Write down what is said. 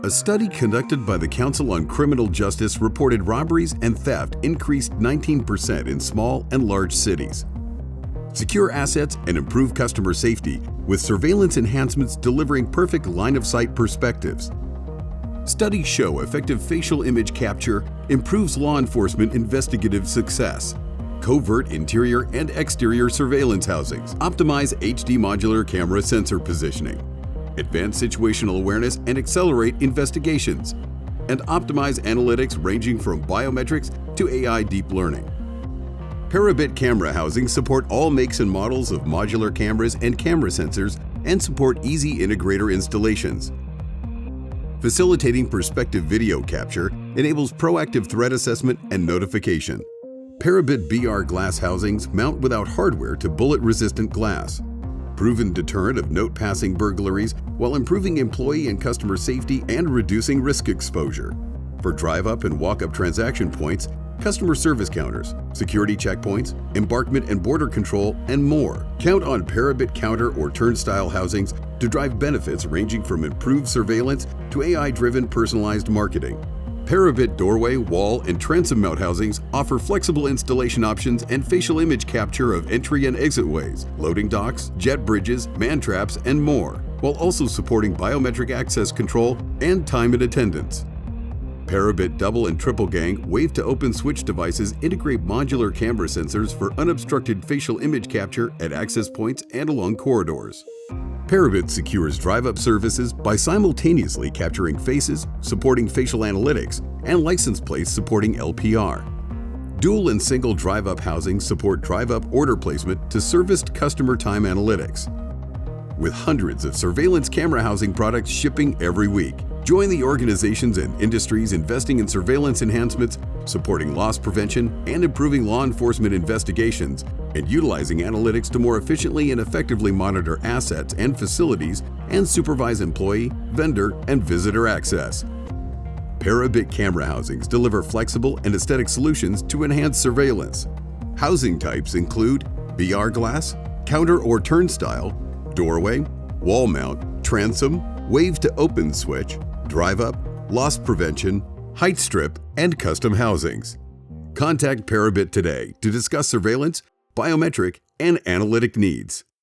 A study conducted by the Council on Criminal Justice reported robberies and theft increased 19% in small and large cities. Secure assets and improve customer safety with surveillance enhancements delivering perfect line-of-sight perspectives. Studies show effective facial image capture improves law enforcement investigative success. Covert interior and exterior surveillance housings optimize HD modular camera sensor positioning, advance situational awareness and accelerate investigations, and optimize analytics ranging from biometrics to AI deep learning. Parabit camera housings support all makes and models of modular cameras and camera sensors and support easy integrator installations. Facilitating perspective video capture enables proactive threat assessment and notification. Parabit BR glass housings mount without hardware to bullet-resistant glass. Proven deterrent of note-passing burglaries while improving employee and customer safety and reducing risk exposure. For drive-up and walk-up transaction points, customer service counters, security checkpoints, embarkment and border control, and more. Count on Parabit counter or turnstile housings to drive benefits ranging from improved surveillance to AI-driven personalized marketing. Parabit doorway, wall, and transom mount housings offer flexible installation options and facial image capture of entry and exit ways, loading docks, jet bridges, man traps, and more, while also supporting biometric access control and time and attendance. Parabit double and triple gang wave-to-open switch devices integrate modular camera sensors for unobstructed facial image capture at access points and along corridors. Parabit secures drive-up services by simultaneously capturing faces, supporting facial analytics, and license plates supporting LPR. Dual and single drive-up housings support drive-up order placement to serviced customer time analytics. With hundreds of surveillance camera housing products shipping every week, join the organizations and industries investing in surveillance enhancements, supporting loss prevention, and improving law enforcement investigations, and utilizing analytics to more efficiently and effectively monitor assets and facilities and supervise employee, vendor, and visitor access. Parabit camera housings deliver flexible and aesthetic solutions to enhance surveillance. Housing types include BR glass, counter or turnstile, doorway, wall mount, transom, wave-to-open switch, drive-up, loss prevention, height strip, and custom housings. Contact Parabit today to discuss surveillance, biometric, and analytic needs.